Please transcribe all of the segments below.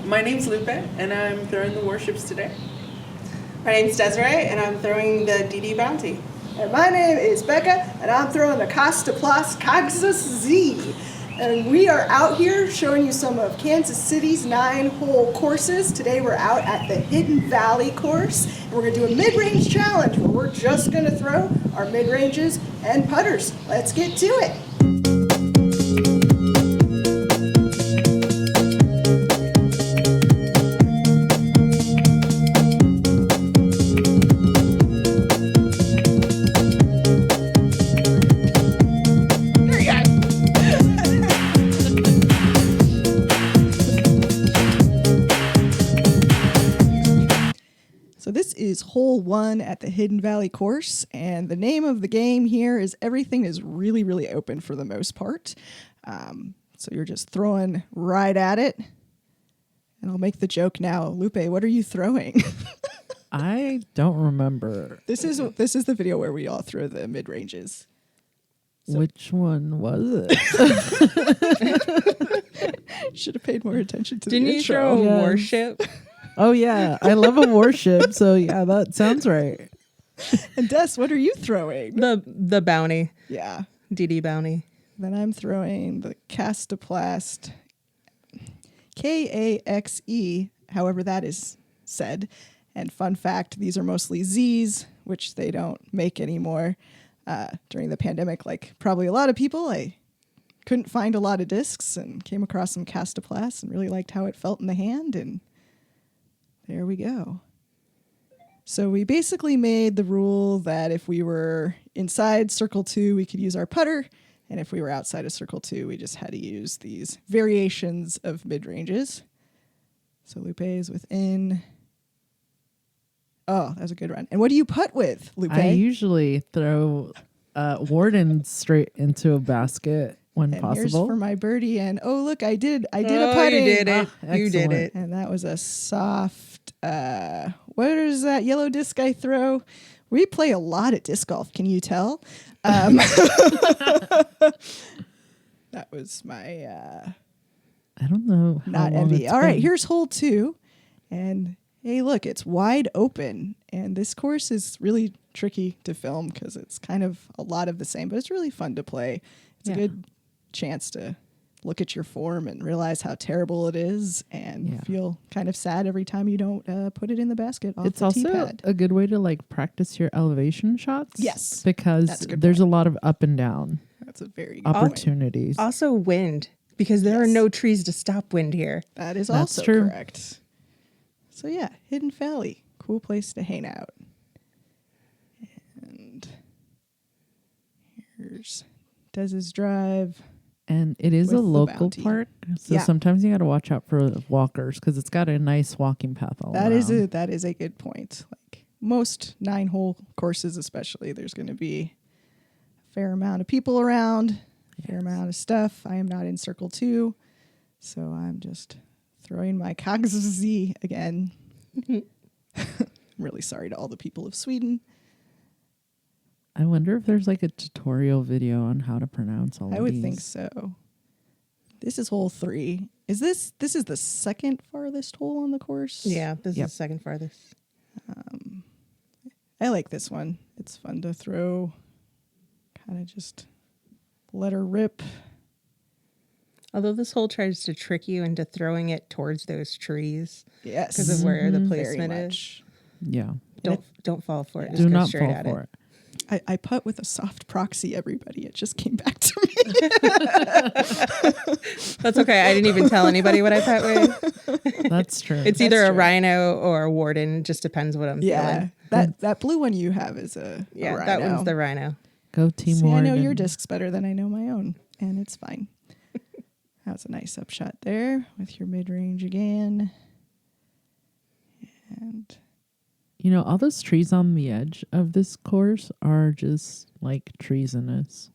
My name's Lupe, and I'm throwing the warships today. My name's Desiree, and I'm throwing the DD Bounty. And my name is Becca, and I'm throwing the Costa Plus Coxus Z. And we are out here showing you some of Kansas City's 9-hole courses. Today we're out at the Hidden Valley course, and we're going to do a mid-range challenge where we're just going to throw our mid-ranges and putters. Let's get to it. So this is hole 1 at the Hidden Valley course, and the name of the game here is everything is really, really open for the most part. So you're just throwing right at it. And I'll make the joke now. Lupe, what are you throwing? I don't remember. This is the video where we all throw the mid-ranges. So. Which one was it? Should have paid more attention to Didn't the you intro. throw a Yes. warship? Oh, yeah. I love a warship. So, yeah, that sounds right. And Des, what are you throwing? The Bounty. Yeah. DD Bounty. Then I'm throwing the Castoplast, Kaxe, however that is said. And fun fact, these are mostly Zs, which they don't make anymore. During the pandemic, like probably a lot of people, I couldn't find a lot of discs and came across some Castoplast and really liked how it felt in the hand, and there we go. So we basically made the rule that if we were inside circle 2, we could use our putter. And if we were outside of circle 2, we just had to use these variations of mid-ranges. So Lupe is within. Oh, that was a good run. And what do you putt with, Lupe? I usually throw Warden straight into a basket when and possible. here's for my birdie. And oh, look, I did a Oh, putting. you did it. You did excellent. it. And that was a soft, what is that yellow disc I throw? We play a lot at disc golf, can you tell? That was my I don't know. How not long envy. it's All right, been. here's hole 2. And hey, look, it's wide open. And this course is really tricky to film because it's kind of a lot of the same, but it's really fun to play. It's a good chance to look at your form and realize how terrible it is and feel kind of sad every time you don't put it in the basket off It's the also tee-pad. a good way to like practice your elevation shots. Yes, Because that's a good there's point. a lot of up and down That's a very good point. opportunities. Also wind, because there are no trees to stop wind here. That is That's also true. correct. So yeah, Hidden Valley, cool place to hang out. And here's Dez's drive. And it is a with the local Bounty. park, so Yeah. sometimes you got to watch out for walkers because it's got a nice walking path all That around. is a good point. Like most 9-hole courses, especially, there's going to be a fair amount of people around, a fair amount of stuff. I am not in circle 2, so I'm just throwing my Cogs Z again. I'm really sorry to all the people of Sweden. I wonder if there's like a tutorial video on how to pronounce all I of would these. think so. This is hole 3. This is the second farthest hole on the course? Yeah, this Yep. is second farthest. I like this one. It's fun to throw. Kind of just let her rip. Although this hole tries to trick you into throwing it towards those trees Yes. because of where the Very placement is. much. Yeah. Don't fall for it. Just Do go not straight fall at for it. it. I putt with a soft proxy, everybody. It just came back to me. That's okay. I didn't even tell anybody what I putt with. That's true. It's either a true. rhino or a warden. Just depends what I'm Yeah. feeling. That blue one you have is a Yeah, rhino. that one's the rhino. Go Team See, I know Warden. your discs better than I know my own, and it's fine. That was a nice upshot there with your mid-range again. And You know, all those trees on the edge of this course are just like treasonous.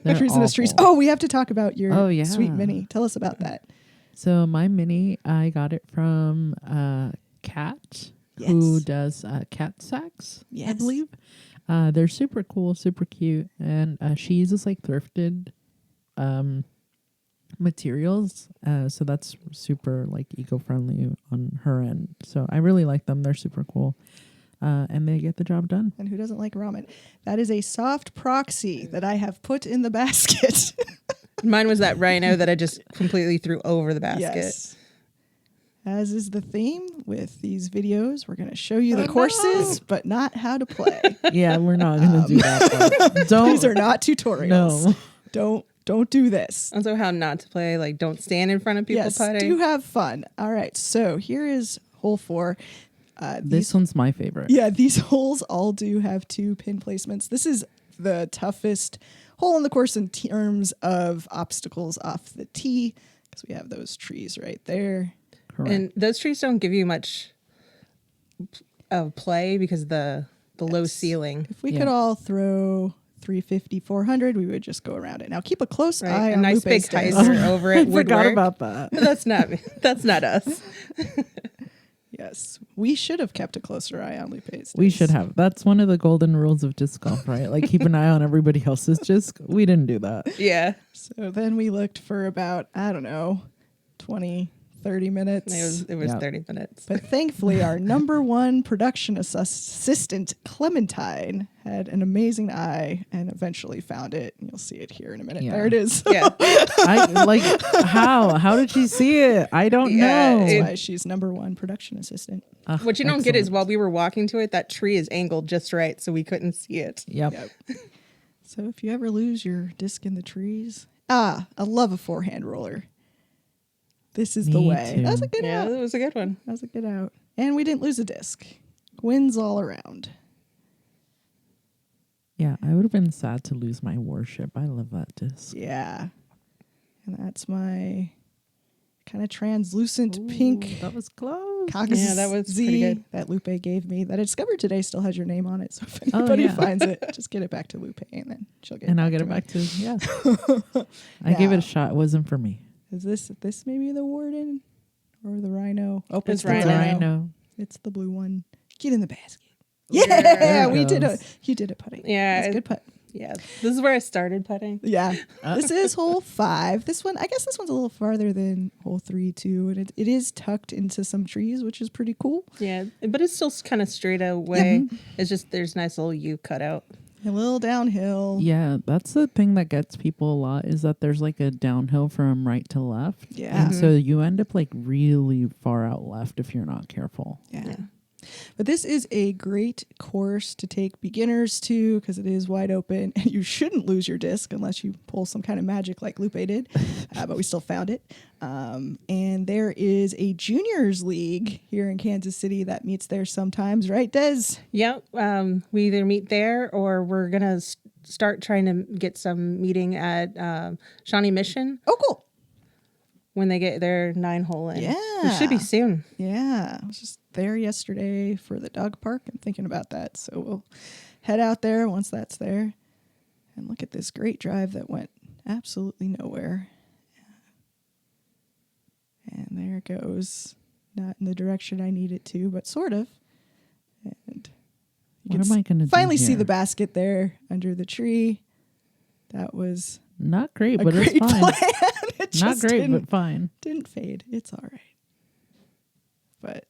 They're treasonous trees. awful. Oh, we have to talk about your Oh, yeah. sweet mini. Tell us about that. So my mini, I got it from Kat, who Yes. does cat sacks, I Yes. believe. They're super cool, super cute, and she uses like thrifted materials. So that's super like eco-friendly on her end. So I really like them. They're super cool. And they get the job done. And who doesn't like ramen? That is a soft proxy that I have put in the basket. Mine was that rhino that I just completely threw over the basket. Yes. As is the theme with these videos, we're going to show you the courses, but not how to play. Yeah, we're not going to do that. But don't. These are not tutorials. No. Don't do this. Also, how not to play. Like, don't stand in front of people Yes, putting. do have fun. All right, so here is hole 4. This one's my favorite. Yeah, these holes all do have 2 pin placements. This is the toughest hole in the course in terms of obstacles off the tee, because we have those trees right there. Correct. And those trees don't give you much of play because of the low ceiling. If we could all throw 350, 400, we would just go around it. Now keep a close Right? eye A on nice big Lupe's disc. hyzer over it I would forgot work. about that. That's not us. Yes, we should have kept a closer eye on Lupe's. We disc. should have. That's one of the golden rules of disc golf, right? Like keep an eye on everybody else's disc. We didn't do that. Yeah. So then we looked for about, I don't know, 20, 30 minutes. It was Yeah. 30 minutes. But thankfully, our number 1 production assistant, Clementine, had an amazing eye and eventually found it. And you'll see it here in a minute. Yeah. There it is. Yeah. I like how did she see it? I don't Yeah, know. That's why she's number 1 production assistant. Ugh, What you don't get is excellent. while we were walking to it, that tree is angled just right, so we couldn't see it. Yep. Yep. So if you ever lose your disc in the trees, I love a forehand roller. This is the Me way. too. That was a good Yeah, out. that was a good one. That was a good out. And we didn't lose a disc. Wins all around. Yeah, I would have been sad to lose my warship. I love that disc. Yeah. And that's my kind of translucent pink That was close. Cox Yeah, that was Z pretty good. that Lupe gave me that I discovered today still has your name on it. So if Oh, anybody yeah. finds it, just get it back to Lupe and then she'll get And it I'll back get to it me. back to I gave it Now- a shot. It wasn't for me. Is this maybe the Warden or the Rhino? Oh, It's the Rhino. It's a rhino. It's the blue one. Get in the basket. Yeah. Yeah, There it we did goes. you did it putting. Yeah, That's a good putt. Yeah, this is where I started putting. Yeah. This is hole 5. This one, I guess this one's a little farther than hole 3 too. And it is tucked into some trees, which is pretty cool. Yeah, but it's still kind of straight away. It's just there's nice little U cut out. A little downhill. Yeah, that's the thing that gets people a lot is that there's like a downhill from right to left. Yeah. And so you end up like really far out left if you're not careful. Yeah. But this is a great course to take beginners to because it is wide open and you shouldn't lose your disc unless you pull some kind of magic like Lupe did. But we still found it. And there is a juniors league here in Kansas City that meets there sometimes, right, Des? Yeah, we either meet there or we're gonna start trying to get some meeting at Shawnee Mission Oh, cool. when they get their 9-hole in. Yeah. It should be soon. Yeah. I was just there yesterday for the dog park and thinking about that. So we'll head out there once that's there. And look at this great drive that went absolutely nowhere. And there it goes. Not in the direction I need it to, but sort of. And you What am I gonna do finally see here? the basket there under the tree. That was Not great, a but great it's fine. plan. It Not just great, didn't, but fine. didn't fade. It's all right. But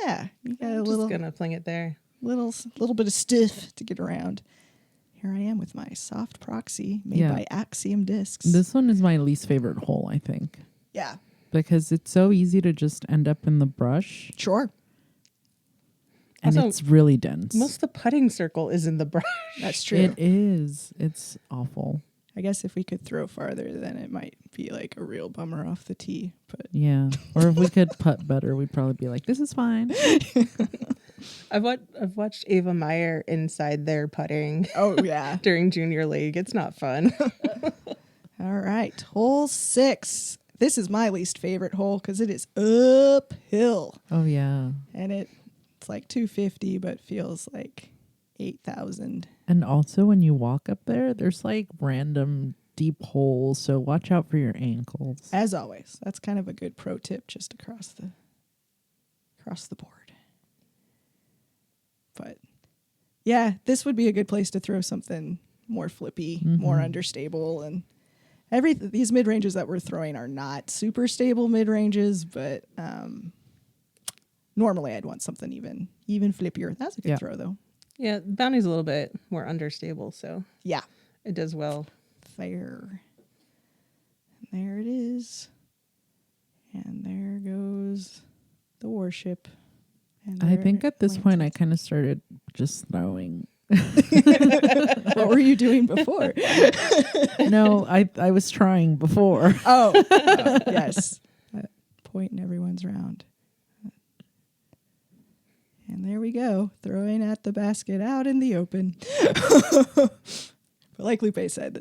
yeah, you got a I'm little just gonna fling it there. little bit of stiff to get around. Here I am with my soft proxy made Yeah. by Axiom discs. This one is my least favorite hole, I think, Yeah, because it's so easy to just end up in the brush sure. and Also, it's really dense. Most of the putting circle is in the brush. That's true. It is. It's awful. I guess if we could throw farther, then it might be like a real bummer off the tee. But Yeah. Or if we could putt better, we'd probably be like, this is fine. I've watched Ava Meyer inside their putting oh yeah. during junior league. It's not fun. All right, hole 6. This is my least favorite hole because it is uphill, Oh, yeah. and it's like 250, but feels like 8,000. And also when you walk up there, there's like random deep holes. So watch out for your ankles. As always, that's kind of a good pro tip just across the board. But yeah, this would be a good place to throw something more flippy, more understable, and these mid ranges that we're throwing are not super stable mid ranges, but normally I'd want something even flippier. That's a good throw though. Yeah, bounty's a little bit more understable, so Yeah, it does well. fair. And there it is, and there goes the warship. And I there think it at this point I lands. kind of started just throwing. What were you doing before? No, I was trying before. Oh, yes. Point in everyone's round. And there we go, throwing at the basket out in the open. But like Lupe said,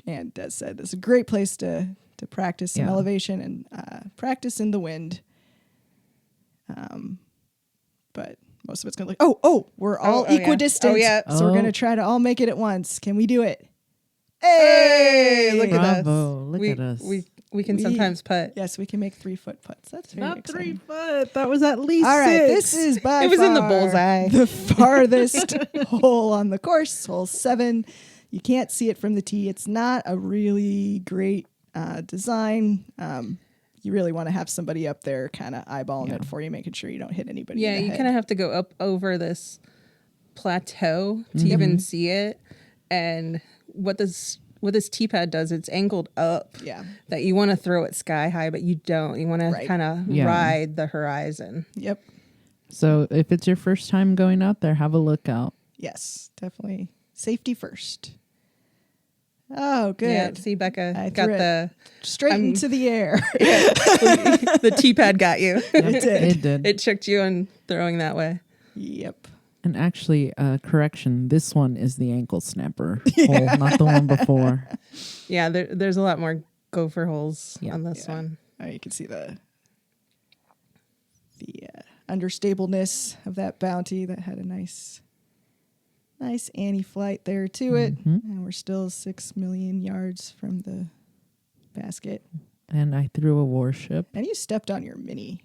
and Des said, this is a great place to practice some elevation and practice in the wind. But most of it's going to look, we're all equidistant. Yeah. Oh, yeah. So we're going to try to all make it at once. Can we do it? Hey, Look at us. Bravo, look at us. We can sometimes putt. Yes, we can make 3-foot putts. That's very Not exciting. 3 foot. That was at least All right, 6. this is by It was in the far bullseye. the farthest hole on the course, hole 7. You can't see it from the tee. It's not a really great design. You really want to have somebody up there kind of eyeballing it for you, making sure you don't hit anybody. Yeah, in the you head. kind of have to go up over this plateau to even see it. And what this tee pad does, it's angled up. Yeah. That you want to throw it sky high, but you don't. You want to Right. kind of Yeah. ride the horizon. Yep. So if it's your first time going out there, have a look out. Yes, definitely. Safety first. Oh, good. Yeah, see, Becca I got threw it the straight into the air. the tee pad got you. It did. It did. It tricked you on throwing that way. Yep. And actually, correction, this one is the ankle snapper hole, not the one before. Yeah, there's a lot more gopher holes Yeah. on this Yeah. one. You can see the understableness of that bounty that had a nice anti-flight there to it. And we're still 6 million yards from the basket. And I threw a warship. And you stepped on your mini.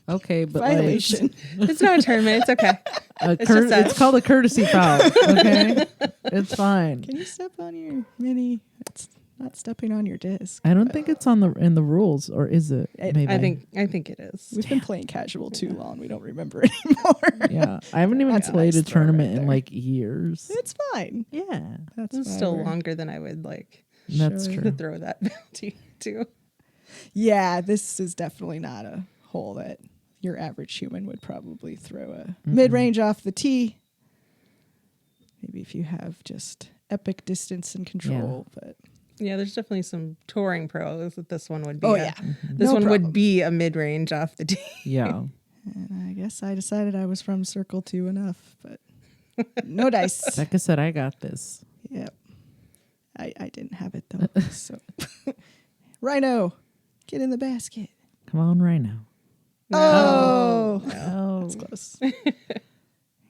Okay, but Violation. It's not a tournament. It's okay. It's, just us. it's called a courtesy foul. Okay, it's fine. Can you step on your mini? It's not stepping on your disc. I don't think it's in the rules, or is it? Maybe. I think it is. We've been playing casual too long. We don't remember anymore. Yeah, I haven't even That's a played nice a throw tournament right in there. like years. It's fine. Yeah, That's It's why still we're- longer than I would like that's Sure. to true. throw that bounty to. Yeah, this is definitely not a hole that your average human would probably throw a mid-range off the tee. Maybe if you have just epic distance and control, but Yeah, there's definitely some touring pros that this one would be. oh a- yeah, This No one problem. would be a mid range off the tee. Yeah, And I guess I decided I was from circle 2 enough, but no dice. Becca said I got this. Yep, I didn't have it though. So Rhino, get in the basket. Come on, right now. Oh, Oh, that's close.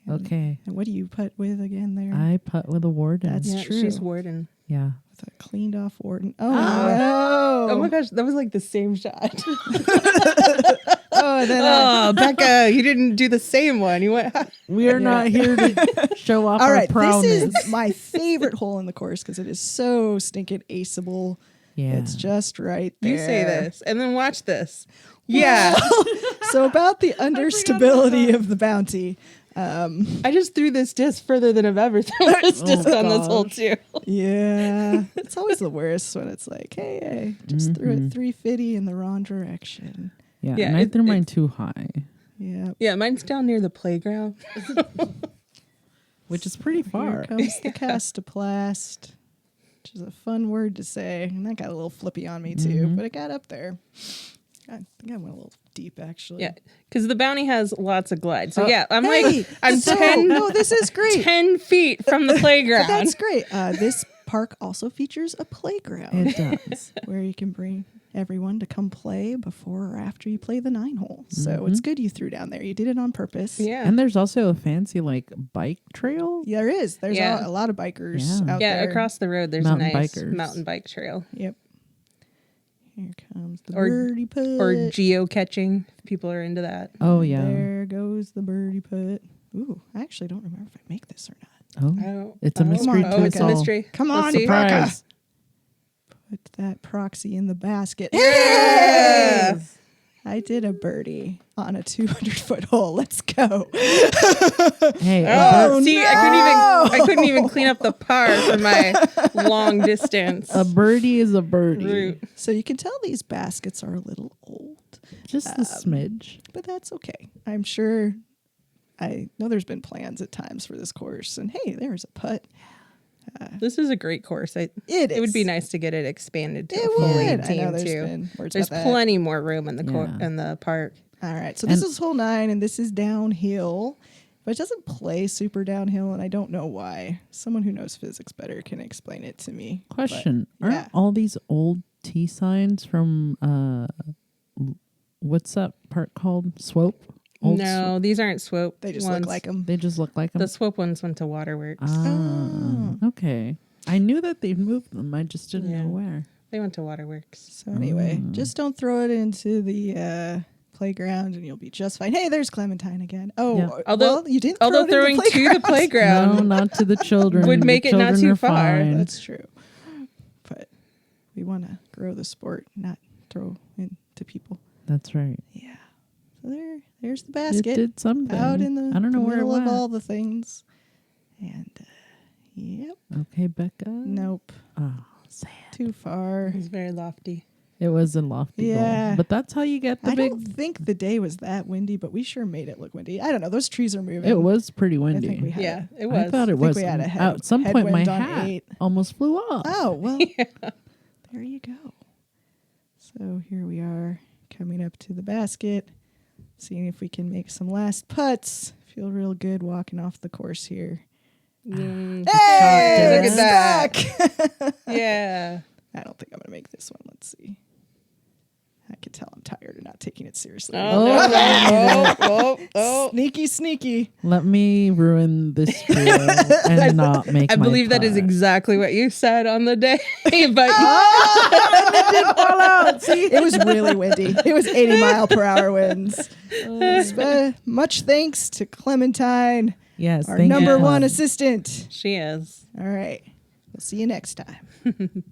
okay. And what do you putt with again there? I putt with a warden. That's Yeah, true. she's warden. Yeah. With a cleaned off Warden. Oh no! Oh my gosh, that was like the same shot. Oh, and then Oh, Becca, you didn't do the same one. You went. We are not here to show off all our right, prowess. this is my favorite hole in the course because it is so stinking aceable. yeah. It's just right there. You say this, and then watch this. Yeah, So about the understability of the bounty. I just threw this disc further than I've ever thrown this disc on this hole too. Yeah, it's always the worst when it's like, hey, just threw it 350 in the wrong direction. yeah. Yeah, And I it- threw mine too high, Yeah. Yeah, mine's down near the playground. which is pretty Here far. comes the castoplast, which is a fun word to say. And that got a little flippy on me too, but it got up there. I think I went a little deep actually. Yeah, because the bounty has lots of glide. So Oh, yeah, I'm hey, like I'm so- 10, No, this is great. 10 feet from the But playground. that's great. This park also features a playground It does. where you can bring everyone to come play before or after you play the 9 hole. So it's good you threw down there. You did it on purpose. Yeah. And there's also a fancy like bike trail. Yeah, there is. There's Yeah. a lot of bikers Yeah. out Yeah, there. across the road there's Mountain a nice bikers. mountain bike trail. Yep. Here comes the Or- birdie putt. Or geocaching. If people are into that. Oh yeah. There goes the birdie putt. Ooh, I actually don't remember if I make this or not. Oh, Oh, it's a mystery on, to Oh, us it's a all. mystery. Come Let's on, see. Becca. Surprise. Put that proxy in the basket. Yeah. I did a birdie on a 200-foot hole. Let's go. Hey, Oh, Oh, see, no. I couldn't even clean up the par for my long distance a birdie is a birdie. route. So you can tell these baskets are a little old, Just a smidge. but that's okay. I'm sure. I know there's been plans at times for this course, and hey, there's a putt. This is a great course. It It would be is. nice to get it expanded to It a full would. I 18 know there's too. been words There's about that. plenty more room in the Yeah. in the park. All right, so this is hole 9, and this is downhill, but it doesn't play super downhill, and I don't know why. Someone who knows physics better can explain it to me. But, Question: yeah. Aren't all these old T signs from what's that park called? Swope? Old No, these aren't swope. They just ones. look like them. They just look like them. The swope ones went to Waterworks. Okay. I knew that they'd moved them. I just didn't Yeah. know where. They went to Waterworks. So anyway, just don't throw it into the playground, and you'll be just fine. Hey, there's Clementine again. Oh, Yeah. well, you didn't. Although throw it throwing into to the playground No, not to the children. would The make it not children too are far. fine. That's true, but we want to grow the sport, not throw into people. That's right. Yeah. So there's the It basket did something. out in the I don't know the where it middle of went. all the things, and yep, Okay, Becca. nope, Oh, sad. too far. It was very lofty. It was a lofty Yeah. goal. But that's how you get the I big. don't think the day was that windy, but we sure made it look windy. I don't know. Those trees are moving. It was pretty I windy. think we had. Yeah, it I was. thought it think was. we had a At some point, my headwind on hat 8. almost flew off. Oh well, there you go. So here we are coming up to the basket, seeing if we can make some last putts. Feel real good walking off the course here. Hey, look at that. Stuck. Yeah. I don't think I'm gonna make this one. Let's see. I can tell I'm tired of not taking it seriously. Oh, no, no. Oh. Sneaky. Let me ruin this trio and not make. I my believe that is putt. exactly what you said on the day. But It was really windy. It was 80-mile-per-hour winds. Much thanks to Clementine, Yes, our thank number you. one assistant. she is. All right. We'll see you next time.